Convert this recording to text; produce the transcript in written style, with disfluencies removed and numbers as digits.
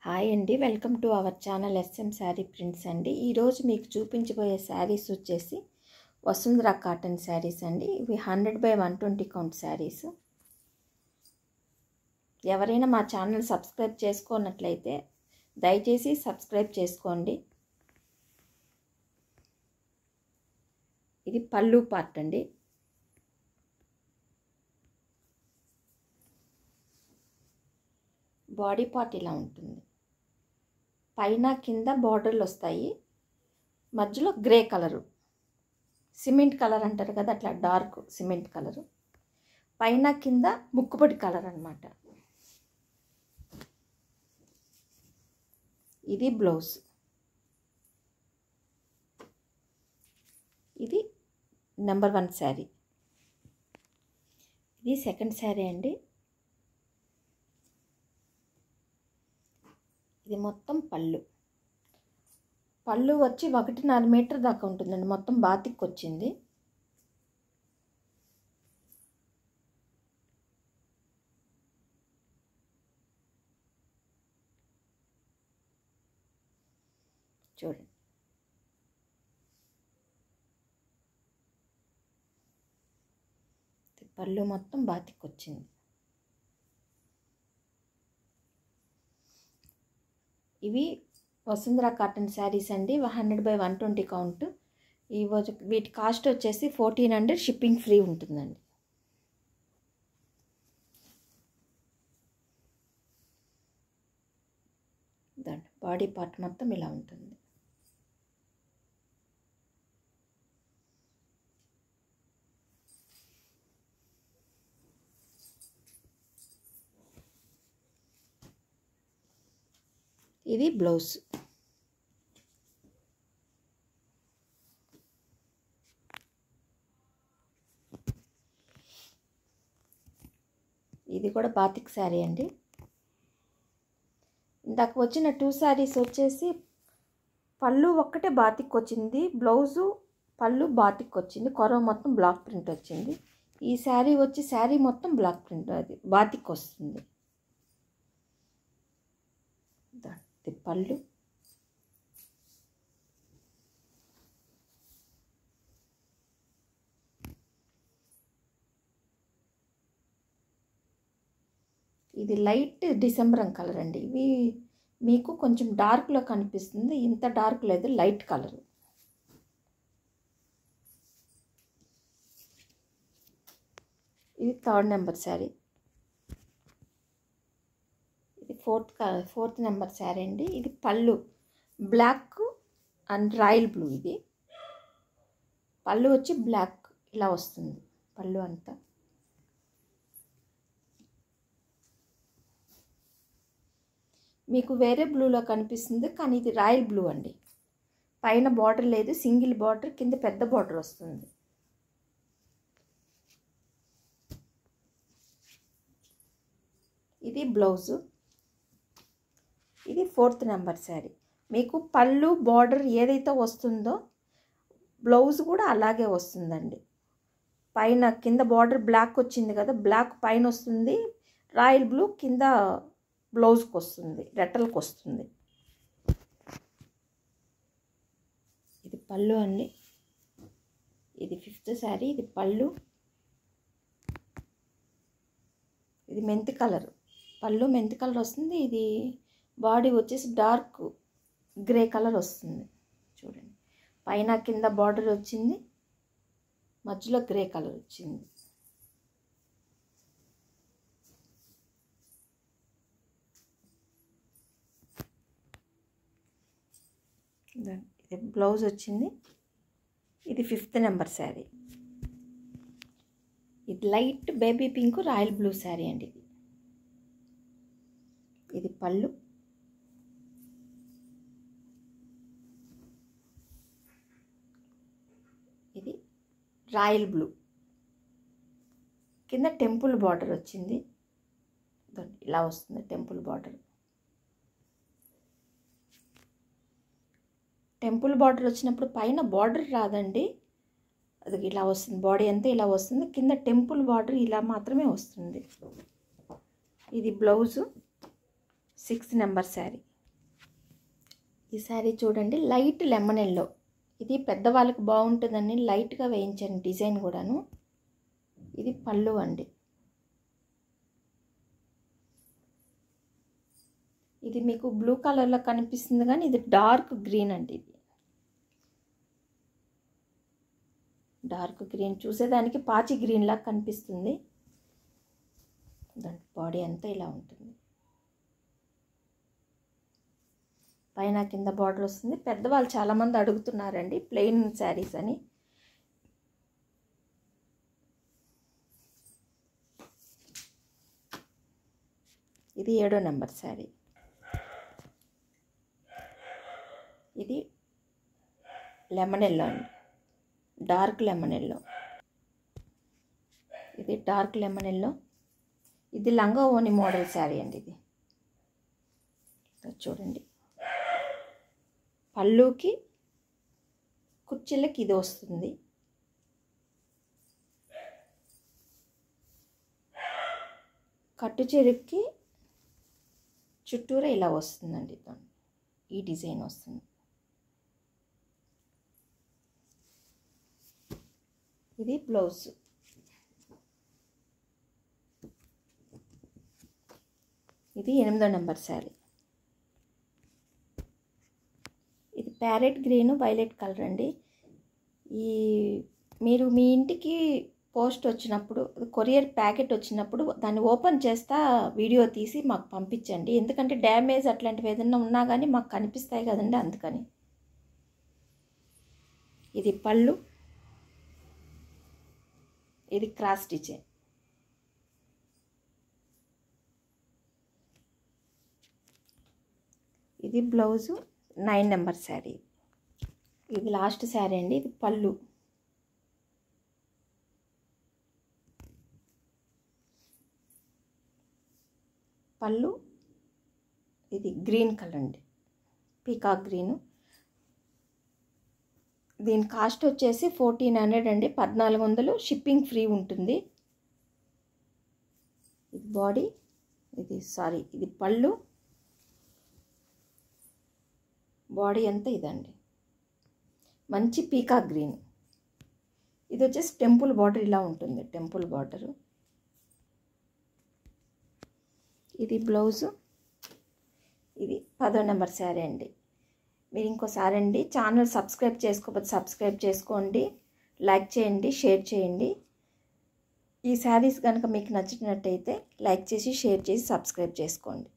Hi అండి, welcome to our channel S M sari prints అండి. ఈరోజు మీకు చూపించబోయే శారీస్ వచ్చేసి వసుంధర కాటన్ శారీస్ అండి. ఇవి 100/120 కౌంట్ శారీస్. ఎవరైనా మా ఛానల్ సబ్స్క్రైబ్ చేసుకున్నట్లయితే దయచేసి సబ్స్క్రైబ్ చేసుకోండి. ఇది పళ్ళు పార్ట్ అండి. బాడీ పార్ట్ ఇలా ఉంటుంది. పైన కింద బార్డర్లు వస్తాయి, మధ్యలో గ్రే కలరు, సిమెంట్ కలర్ అంటారు కదా, అట్లా డార్క్ సిమెంట్ కలరు. పైన కింద ముక్కుపొడి కలర్ అన్నమాట. ఇది బ్లౌజ్. ఇది నెంబర్ 1 శారీ. ఇది సెకండ్ శారీ అండి. ఇది మొత్తం పళ్ళు వచ్చి 1.5 మీటర్ దాకా ఉంటుందండి. మొత్తం బాతిక్ వచ్చింది. చూడండి, పళ్ళు మొత్తం బాతిక్ వచ్చింది. ఇవి వసుంధర కాటన్ శారీస్ అండి. 100/120 కౌంట్. వీటి కాస్ట్ వచ్చేసి 1400, షిప్పింగ్ ఫ్రీ ఉంటుందండి. దాని బాడీ పార్ట్ మొత్తం ఇలా ఉంటుంది. ఇది బ్లౌజ్. ఇది కూడా బాతిక్ శారీ అండి. ఇందాక వచ్చిన 2 శారీస్ వచ్చేసి పళ్ళు ఒక్కటే బాతిక్ వచ్చింది, బ్లౌజు పళ్ళు బాతిక్ వచ్చింది, కొరవ మొత్తం బ్లాక్ ప్రింట్ వచ్చింది. ఈ శారీ వచ్చి శారీ మొత్తం బ్లాక్ ప్రింట్, అది బాతిక్ వస్తుంది. పళ్ళు ఇది లైట్ డిసెంబర్ కలర్ అండి. ఇవి మీకు కొంచెం డార్క్లో కనిపిస్తుంది, ఇంత డార్క్ లేదు, లైట్ కలర్. ఇది 3rd నెంబర్ శారీ. ఇది 4th నెంబర్ శారీ అండి. ఇది పళ్ళు బ్లాక్ అండ్ రాయల్ బ్లూ. ఇది పళ్ళు వచ్చి బ్లాక్ ఇలా వస్తుంది, పళ్ళు అంతా. మీకు వేరే బ్లూలో కనిపిస్తుంది, కానీ ఇది రాయల్ బ్లూ అండి. పైన బార్డర్ లేదు, సింగిల్ బార్డర్, కింద పెద్ద బార్డర్ వస్తుంది. ఇది బ్లౌజు. ఇది 4th నెంబర్ శారీ. మీకు పళ్ళు బార్డర్ ఏదైతే వస్తుందో బ్లౌజ్ కూడా అలాగే వస్తుందండి. పైన కింద బార్డర్ బ్లాక్ వచ్చింది కదా, బ్లాక్ పైన వస్తుంది, రాయల్ బ్లూ కింద బ్లౌజ్కి వస్తుంది, రెట్టలకు వస్తుంది. ఇది పళ్ళు అండి. ఇది 5th శారీ. ఇది పళ్ళు. ఇది మెంతి కలర్, పళ్ళు మెంతి కలర్ వస్తుంది. ఇది బాడీ వచ్చేసి డార్క్ గ్రే కలర్ వస్తుంది. చూడండి, పైన కింద బార్డర్ వచ్చింది, మధ్యలో గ్రే కలర్ వచ్చింది. ఇది బ్లౌజ్ వచ్చింది. ఇది 5th నెంబర్ శారీ. ఇది light baby pink royal blue sari అండి. ఇది పళ్ళు. ఇది రాయల్ బ్లూ, కింద టెంపుల్ బార్డర్ వచ్చింది, ఇలా వస్తుంది టెంపుల్ బార్డర్. టెంపుల్ బార్డర్ వచ్చినప్పుడు పైన బార్డర్ రాదండి, అది ఇలా వస్తుంది, బాడీ అంతా ఇలా వస్తుంది, కింద టెంపుల్ బార్డర్ ఇలా మాత్రమే వస్తుంది. ఇది బ్లౌజు 6th నెంబర్ శారీ. ఈ శారీ చూడండి, లైట్ లెమన్ ఎల్లో. ఇది పెద్దవాళ్ళకి బాగుంటుందని లైట్గా వేయించాను డిజైన్ కూడాను. ఇది పళ్ళు అండి. ఇది మీకు బ్లూ కలర్లో కనిపిస్తుంది కానీ ఇది డార్క్ గ్రీన్ అండి. ఇది డార్క్ గ్రీన్, చూసేదానికి పాచి గ్రీన్ లాగా కనిపిస్తుంది. దాని బాడీ అంతా ఇలా ఉంటుంది. పైన కింద బార్డర్ వస్తుంది. పెద్దవాళ్ళు చాలామంది అడుగుతున్నారండి ప్లెయిన్ శారీస్ అని. ఇది 7వ నెంబర్ శారీ. ఇది లెమన్ ఎల్లో అండి, డార్క్ లెమన్ ఎల్లో. ఇది డార్క్ లెమన్ ఎల్లో. ఇది లంగా ఓని మోడల్ శారీ అండి. ఇది చూడండి, పళ్ళుకి కుర్చీలకి ఇది వస్తుంది. కట్టు చెరుక్కి చుట్టూరా ఇలా వస్తుందండి. ఈ డిజైన్ వస్తుంది. ఇది బ్లౌజ్. ఇది 8వ నెంబర్ శారీ. ఇది ప్యారెట్ గ్రీన్ వైలెట్ కలర్ అండి. మీరు మీ ఇంటికి పోస్ట్ వచ్చినప్పుడు, కొరియర్ ప్యాకెట్ వచ్చినప్పుడు దాన్ని ఓపెన్ చేస్తా వీడియో తీసి మాకు పంపించండి. ఎందుకంటే డ్యామేజ్ అట్లాంటివి ఏదైనా ఉన్నా కానీ మాకు కనిపిస్తాయి కదండి, అందుకని. ఇది పళ్ళు. ఇది క్రాస్ డిజైన్. ఇది బ్లౌజు. 9 నెంబర్ శారీ. ఇది లాస్ట్ శారీ అండి. ఇది పళ్ళు. పళ్ళు ఇది గ్రీన్ కలర్ అండి, పీకాక్ గ్రీను. దీని కాస్ట్ వచ్చేసి 1400 అండి, 1400. షిప్పింగ్ ఫ్రీ ఉంటుంది. ఇది బాడీ. ఇది పళ్ళు. బాడీ అంతా ఇదండి, మంచి పీకాక్ గ్రీన్. ఇది వచ్చేసి టెంపుల్ బార్డర్ ఇలా ఉంటుంది, టెంపుల్ బార్డరు. ఇది బ్లౌజు. ఇది 10వ నెంబర్ శారీ అండి. మీరు ఇంకోసారి అండి ఛానల్ సబ్స్క్రైబ్ చేసుకోకపోతే సబ్స్క్రైబ్ చేసుకోండి, లైక్ చేయండి, షేర్ చేయండి. ఈ శారీస్ కనుక మీకు నచ్చినట్టయితే లైక్ చేసి, షేర్ చేసి, సబ్స్క్రైబ్ చేసుకోండి.